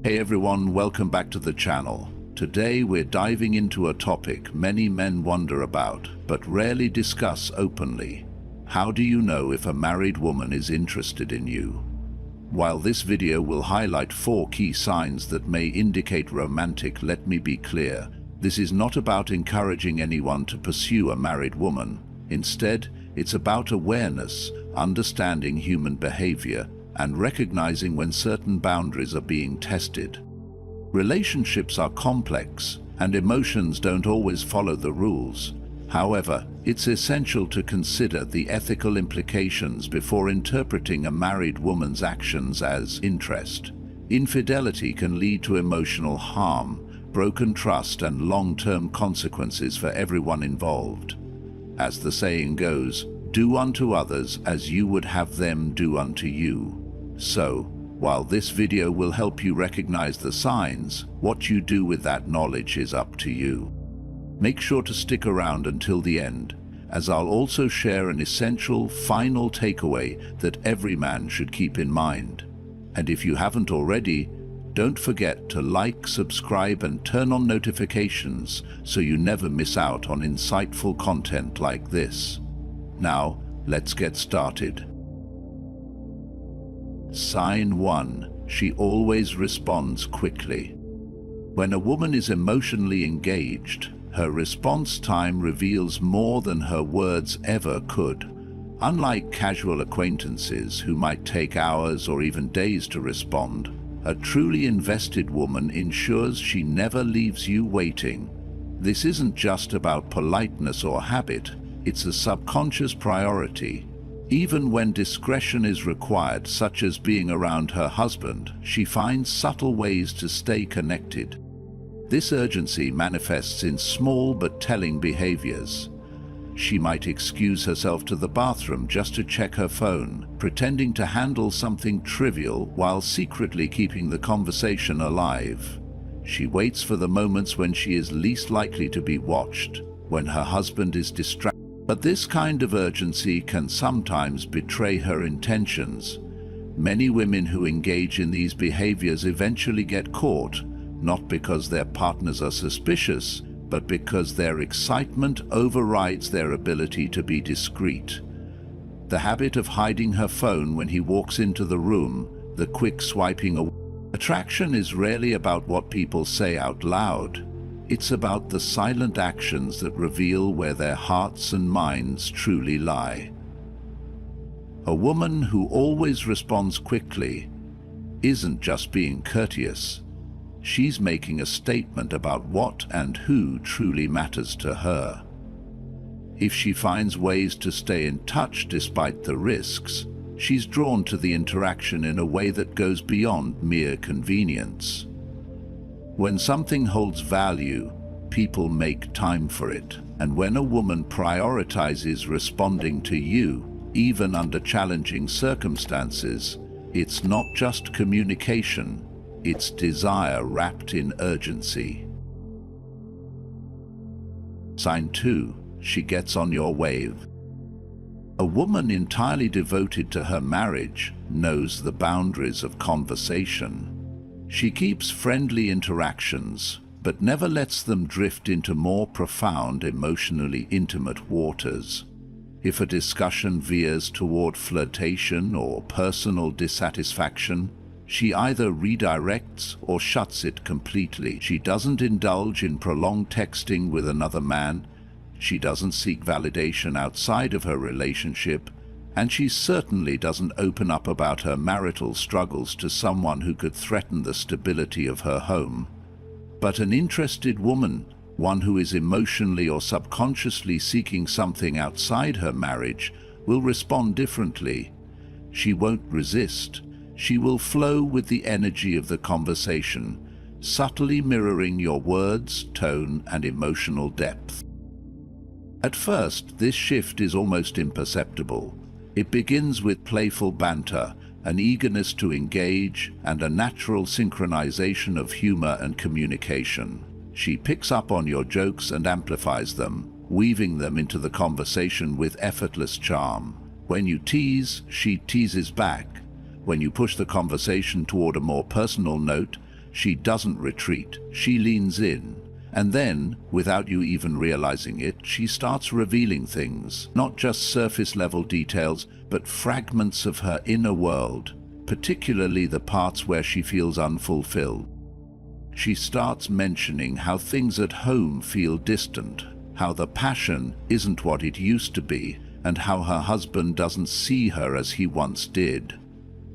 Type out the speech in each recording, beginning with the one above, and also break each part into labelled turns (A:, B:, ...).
A: Hey everyone, welcome back to the channel. Today we're diving into a topic many men wonder about, but rarely discuss openly. How do you know if a married woman is interested in you? While this video will highlight 4 key signs that may indicate romantic, let me be clear, this is not about encouraging anyone to pursue a married woman. Instead, it's about awareness, understanding human behavior, and recognizing when certain boundaries are being tested. Relationships are complex, and emotions don't always follow the rules. However, it's essential to consider the ethical implications before interpreting a married woman's actions as interest. Infidelity can lead to emotional harm, broken trust, and long-term consequences for everyone involved. As the saying goes, do unto others as you would have them do unto you. So, while this video will help you recognize the signs, what you do with that knowledge is up to you. Make sure to stick around until the end, as I'll also share an essential final takeaway that every man should keep in mind. And if you haven't already, don't forget to like, subscribe, and turn on notifications so you never miss out on insightful content like this. Now, let's get started. Sign 1. She always responds quickly. When a woman is emotionally engaged, her response time reveals more than her words ever could. Unlike casual acquaintances who might take hours or even days to respond, a truly invested woman ensures she never leaves you waiting. This isn't just about politeness or habit, it's a subconscious priority. Even when discretion is required, such as being around her husband, she finds subtle ways to stay connected. This urgency manifests in small but telling behaviors. She might excuse herself to the bathroom just to check her phone, pretending to handle something trivial while secretly keeping the conversation alive. She waits for the moments when she is least likely to be watched, when her husband is distracted. But this kind of urgency can sometimes betray her intentions. Many women who engage in these behaviors eventually get caught, not because their partners are suspicious, but because their excitement overrides their ability to be discreet. The habit of hiding her phone when he walks into the room, the quick swiping away. Attraction is rarely about what people say out loud. It's about the silent actions that reveal where their hearts and minds truly lie. A woman who always responds quickly isn't just being courteous. She's making a statement about what and who truly matters to her. If she finds ways to stay in touch despite the risks, she's drawn to the interaction in a way that goes beyond mere convenience. When something holds value, people make time for it. And when a woman prioritizes responding to you, even under challenging circumstances, it's not just communication, it's desire wrapped in urgency. Sign 2. She gets on your wave. A woman entirely devoted to her marriage knows the boundaries of conversation. She keeps friendly interactions, but never lets them drift into more profound, emotionally intimate waters. If a discussion veers toward flirtation or personal dissatisfaction, she either redirects or shuts it completely. She doesn't indulge in prolonged texting with another man, she doesn't seek validation outside of her relationship, and she certainly doesn't open up about her marital struggles to someone who could threaten the stability of her home. But an interested woman, one who is emotionally or subconsciously seeking something outside her marriage, will respond differently. She won't resist. She will flow with the energy of the conversation, subtly mirroring your words, tone, and emotional depth. At first, this shift is almost imperceptible. It begins with playful banter, an eagerness to engage, and a natural synchronization of humor and communication. She picks up on your jokes and amplifies them, weaving them into the conversation with effortless charm. When you tease, she teases back. When you push the conversation toward a more personal note, She doesn't retreat, she leans in. And then, without you even realizing it, she starts revealing things, not just surface-level details, but fragments of her inner world, particularly the parts where she feels unfulfilled. She starts mentioning how things at home feel distant, how the passion isn't what it used to be, and how her husband doesn't see her as he once did.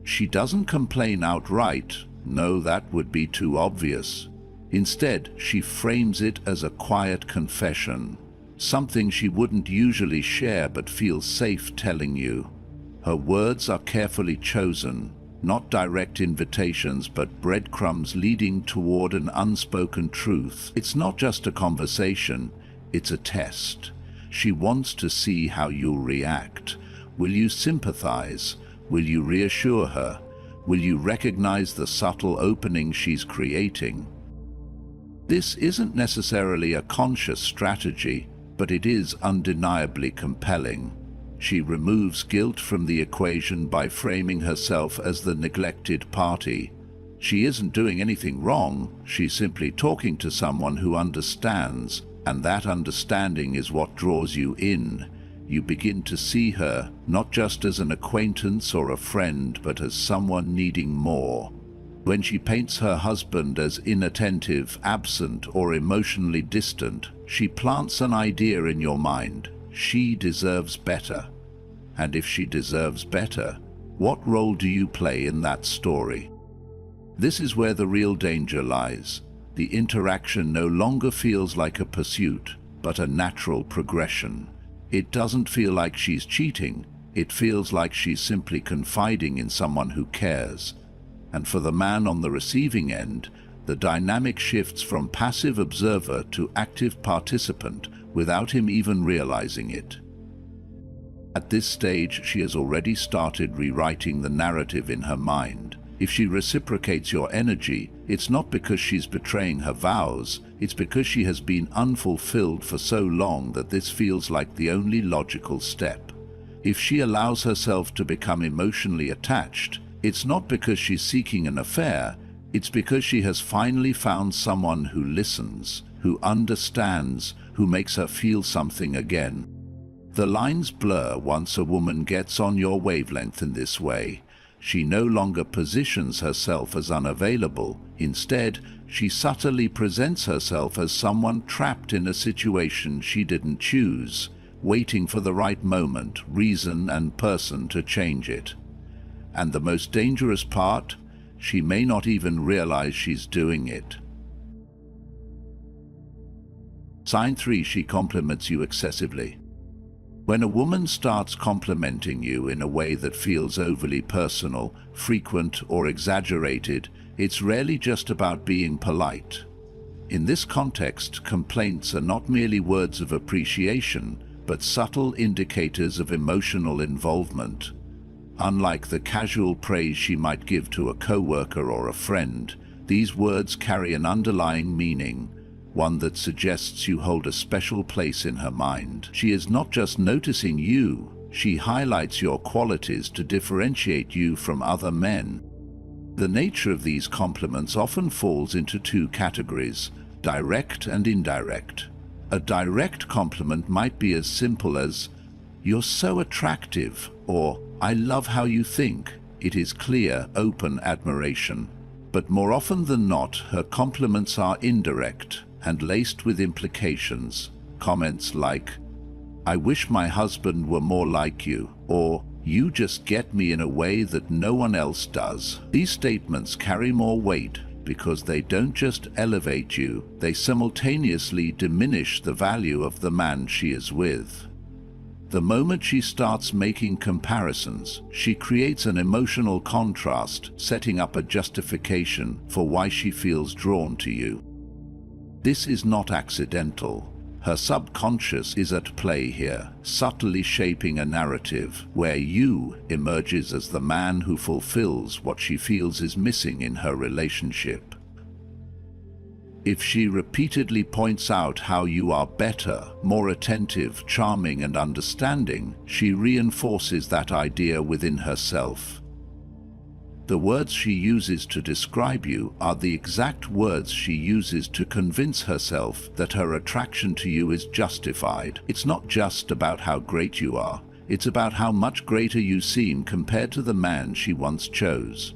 A: She doesn't complain outright, no, that would be too obvious. Instead, she frames it as a quiet confession, something she wouldn't usually share but feels safe telling you. Her words are carefully chosen, not direct invitations but breadcrumbs leading toward an unspoken truth. It's not just a conversation, it's a test. She wants to see how you'll react. Will you sympathize? Will you reassure her? Will you recognize the subtle opening she's creating? This isn't necessarily a conscious strategy, but it is undeniably compelling. She removes guilt from the equation by framing herself as the neglected party. She isn't doing anything wrong, she's simply talking to someone who understands, and that understanding is what draws you in. You begin to see her not just as an acquaintance or a friend, but as someone needing more. When she paints her husband as inattentive, absent, or emotionally distant, she plants an idea in your mind. She deserves better. And if she deserves better, what role do you play in that story? This is where the real danger lies. The interaction no longer feels like a pursuit, but a natural progression. It doesn't feel like she's cheating, it feels like she's simply confiding in someone who cares. And for the man on the receiving end, the dynamic shifts from passive observer to active participant without him even realizing it. At this stage, she has already started rewriting the narrative in her mind. If she reciprocates your energy, it's not because she's betraying her vows, it's because she has been unfulfilled for so long that this feels like the only logical step. If she allows herself to become emotionally attached, it's not because she's seeking an affair, it's because she has finally found someone who listens, who understands, who makes her feel something again. The lines blur once a woman gets on your wavelength in this way. She no longer positions herself as unavailable. Instead, she subtly presents herself as someone trapped in a situation she didn't choose, waiting for the right moment, reason, and person to change it. And the most dangerous part, she may not even realize she's doing it. Sign 3. She compliments you excessively. When a woman starts complimenting you in a way that feels overly personal, frequent, or exaggerated, it's rarely just about being polite. In this context, complaints are not merely words of appreciation, but subtle indicators of emotional involvement. Unlike the casual praise she might give to a coworker or a friend, these words carry an underlying meaning, one that suggests you hold a special place in her mind. She is not just noticing you, she highlights your qualities to differentiate you from other men. The nature of these compliments often falls into two categories, direct and indirect. A direct compliment might be as simple as, "You're so attractive," or "I love how you think." It is clear, open admiration. But more often than not, her compliments are indirect and laced with implications. Comments like, "I wish my husband were more like you," or "You just get me in a way that no one else does." These statements carry more weight because they don't just elevate you, they simultaneously diminish the value of the man she is with. The moment she starts making comparisons, she creates an emotional contrast, setting up a justification for why she feels drawn to you. This is not accidental. Her subconscious is at play here, subtly shaping a narrative where you emerges as the man who fulfills what she feels is missing in her relationship. If she repeatedly points out how you are better, more attentive, charming, and understanding, she reinforces that idea within herself. The words she uses to describe you are the exact words she uses to convince herself that her attraction to you is justified. It's not just about how great you are, it's about how much greater you seem compared to the man she once chose.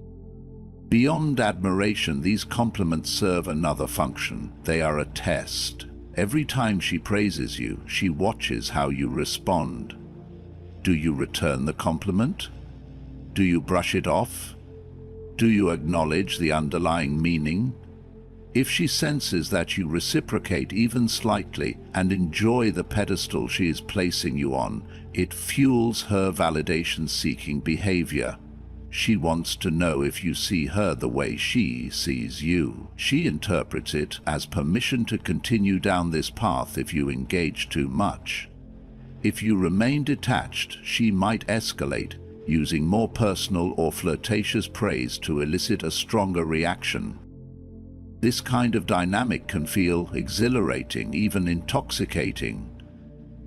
A: Beyond admiration, these compliments serve another function. They are a test. Every time she praises you, she watches how you respond. Do you return the compliment? Do you brush it off? Do you acknowledge the underlying meaning? If she senses that you reciprocate even slightly and enjoy the pedestal she is placing you on, it fuels her validation-seeking behavior. She wants to know if you see her the way she sees you. She interprets it as permission to continue down this path if you engage too much. If you remain detached, she might escalate, using more personal or flirtatious praise to elicit a stronger reaction. This kind of dynamic can feel exhilarating, even intoxicating.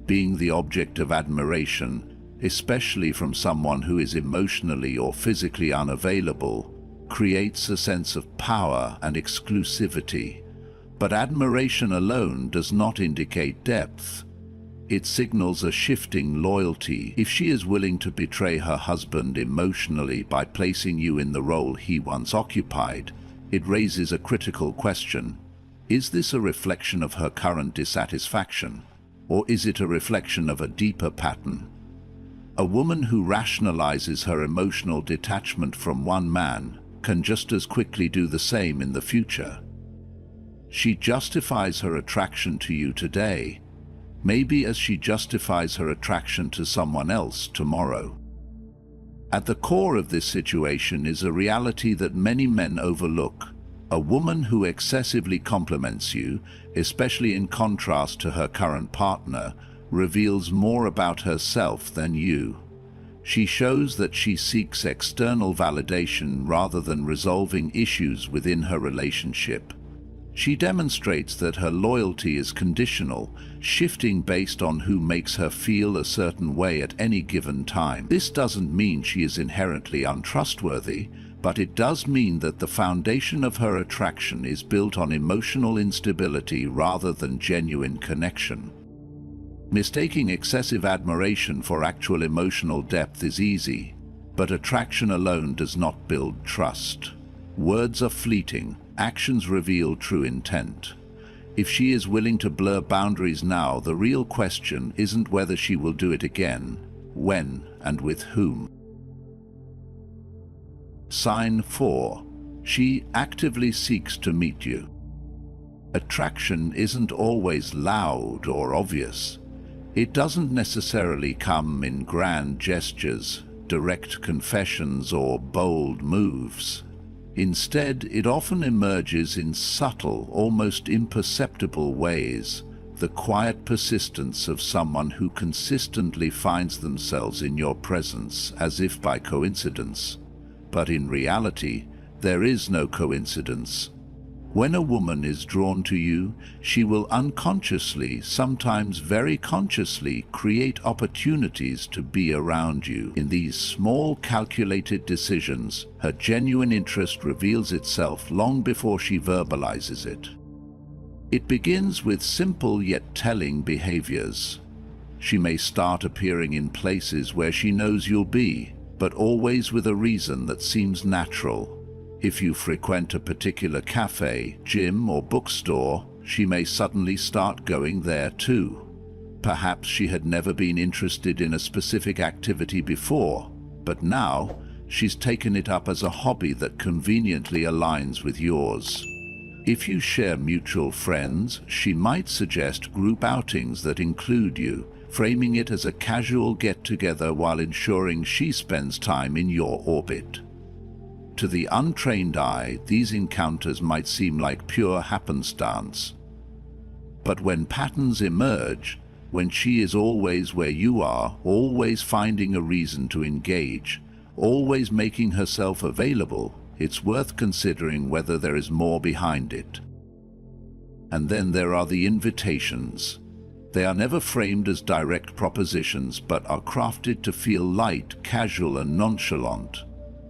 A: Being the object of admiration, especially from someone who is emotionally or physically unavailable, creates a sense of power and exclusivity. But admiration alone does not indicate depth. It signals a shifting loyalty. If she is willing to betray her husband emotionally by placing you in the role he once occupied, it raises a critical question. Is this a reflection of her current dissatisfaction, or is it a reflection of a deeper pattern? A woman who rationalizes her emotional detachment from one man can just as quickly do the same in the future. She justifies her attraction to you today, maybe as she justifies her attraction to someone else tomorrow. At the core of this situation is a reality that many men overlook. A woman who excessively compliments you, especially in contrast to her current partner, reveals more about herself than you. She shows that she seeks external validation rather than resolving issues within her relationship. She demonstrates that her loyalty is conditional, shifting based on who makes her feel a certain way at any given time. This doesn't mean she is inherently untrustworthy, but it does mean that the foundation of her attraction is built on emotional instability rather than genuine connection. Mistaking excessive admiration for actual emotional depth is easy, but attraction alone does not build trust. Words are fleeting, actions reveal true intent. If she is willing to blur boundaries now, the real question isn't whether she will do it again, when and with whom. Sign 4. She actively seeks to meet you. Attraction isn't always loud or obvious. It doesn't necessarily come in grand gestures, direct confessions, or bold moves. Instead, it often emerges in subtle, almost imperceptible ways, the quiet persistence of someone who consistently finds themselves in your presence as if by coincidence. But in reality, there is no coincidence. When a woman is drawn to you, she will unconsciously, sometimes very consciously, create opportunities to be around you. In these small, calculated decisions, her genuine interest reveals itself long before she verbalizes it. It begins with simple yet telling behaviors. She may start appearing in places where she knows you'll be, but always with a reason that seems natural. If you frequent a particular cafe, gym, or bookstore, she may suddenly start going there too. Perhaps she had never been interested in a specific activity before, but now she's taken it up as a hobby that conveniently aligns with yours. If you share mutual friends, she might suggest group outings that include you, framing it as a casual get-together while ensuring she spends time in your orbit. To the untrained eye, these encounters might seem like pure happenstance. But when patterns emerge, when she is always where you are, always finding a reason to engage, always making herself available, it's worth considering whether there is more behind it. And then there are the invitations. They are never framed as direct propositions, but are crafted to feel light, casual, and nonchalant.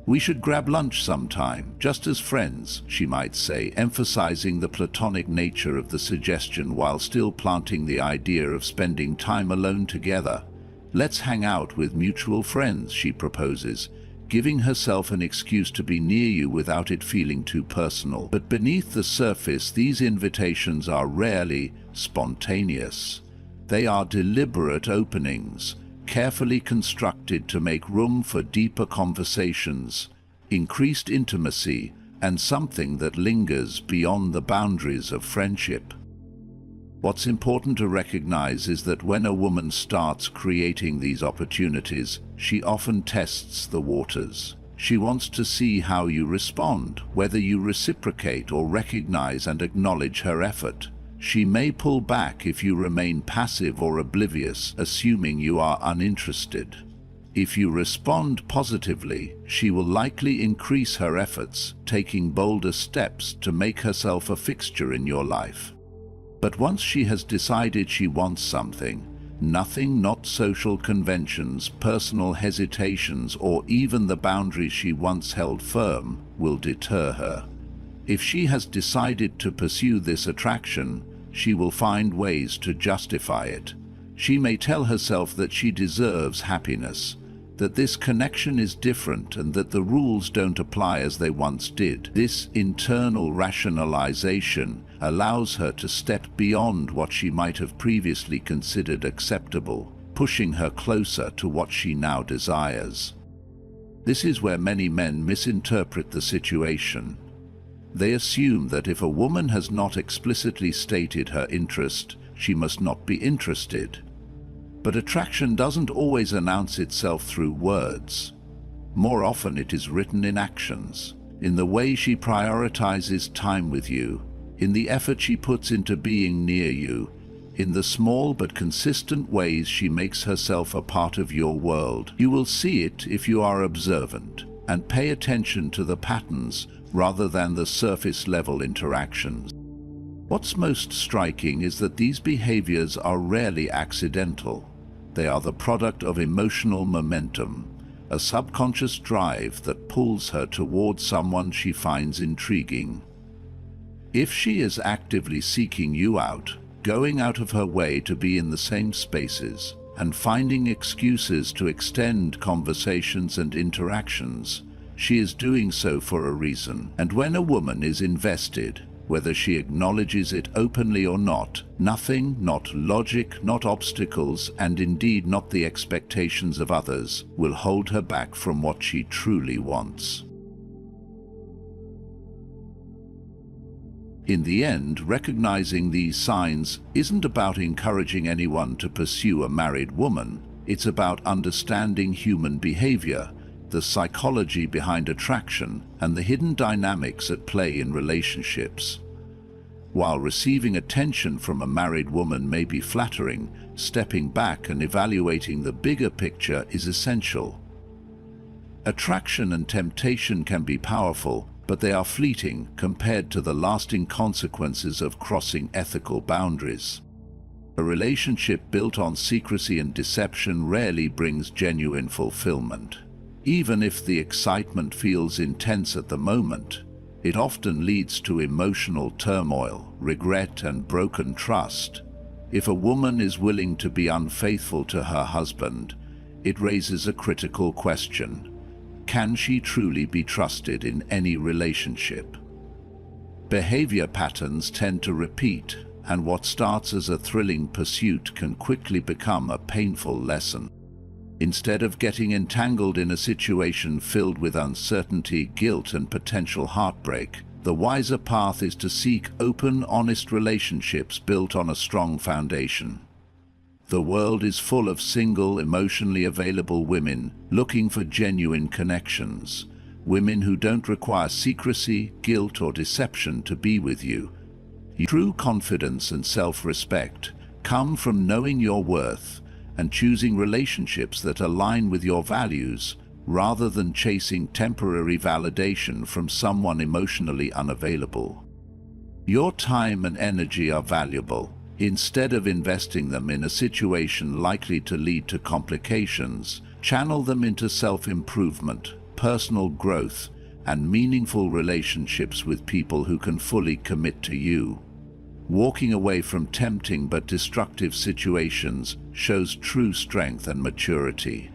A: "We should grab lunch sometime, just as friends," she might say, emphasizing the platonic nature of the suggestion while still planting the idea of spending time alone together. "Let's hang out with mutual friends," she proposes, giving herself an excuse to be near you without it feeling too personal. But beneath the surface, these invitations are rarely spontaneous. They are deliberate openings, carefully constructed to make room for deeper conversations, increased intimacy, and something that lingers beyond the boundaries of friendship. What's important to recognize is that when a woman starts creating these opportunities, she often tests the waters. She wants to see how you respond, whether you reciprocate or recognize and acknowledge her effort. She may pull back if you remain passive or oblivious, assuming you are uninterested. If you respond positively, she will likely increase her efforts, taking bolder steps to make herself a fixture in your life. But once she has decided she wants something, nothing, not social conventions, personal hesitations, or even the boundaries she once held firm, will deter her. If she has decided to pursue this attraction, she will find ways to justify it. She may tell herself that she deserves happiness, that this connection is different, and that the rules don't apply as they once did. This internal rationalization allows her to step beyond what she might have previously considered acceptable, pushing her closer to what she now desires. This is where many men misinterpret the situation. They assume that if a woman has not explicitly stated her interest, she must not be interested. But attraction doesn't always announce itself through words. More often it is written in actions, in the way she prioritizes time with you, in the effort she puts into being near you, in the small but consistent ways she makes herself a part of your world. You will see it if you are observant and pay attention to the patterns rather than the surface-level interactions. What's most striking is that these behaviors are rarely accidental. They are the product of emotional momentum, a subconscious drive that pulls her towards someone she finds intriguing. If she is actively seeking you out, going out of her way to be in the same spaces, and finding excuses to extend conversations and interactions, she is doing so for a reason. And when a woman is invested, whether she acknowledges it openly or not, nothing, not logic, not obstacles, and indeed not the expectations of others, will hold her back from what she truly wants. In the end, recognizing these signs isn't about encouraging anyone to pursue a married woman. It's about understanding human behavior, the psychology behind attraction, and the hidden dynamics at play in relationships. While receiving attention from a married woman may be flattering, stepping back and evaluating the bigger picture is essential. Attraction and temptation can be powerful, but they are fleeting compared to the lasting consequences of crossing ethical boundaries. A relationship built on secrecy and deception rarely brings genuine fulfillment. Even if the excitement feels intense at the moment, it often leads to emotional turmoil, regret, and broken trust. If a woman is willing to be unfaithful to her husband, it raises a critical question. Can she truly be trusted in any relationship? Behavior patterns tend to repeat, and what starts as a thrilling pursuit can quickly become a painful lesson. Instead of getting entangled in a situation filled with uncertainty, guilt, and potential heartbreak, the wiser path is to seek open, honest relationships built on a strong foundation. The world is full of single, emotionally available women looking for genuine connections, women who don't require secrecy, guilt, or deception to be with you. True confidence and self-respect come from knowing your worth and choosing relationships that align with your values rather than chasing temporary validation from someone emotionally unavailable. Your time and energy are valuable. Instead of investing them in a situation likely to lead to complications, channel them into self-improvement, personal growth and meaningful relationships with people who can fully commit to you. Walking away from tempting but destructive situations shows true strength and maturity.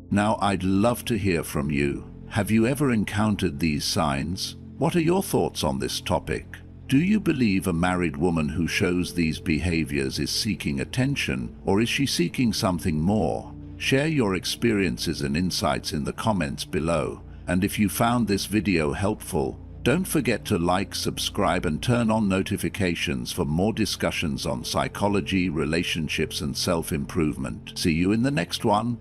A: Now, I'd love to hear from you. Have you ever encountered these signs? What are your thoughts on this topic? Do you believe a married woman who shows these behaviors is seeking attention, or is she seeking something more? Share your experiences and insights in the comments below. And if you found this video helpful, don't forget to like, subscribe, and turn on notifications for more discussions on psychology, relationships, and self-improvement. See you in the next one.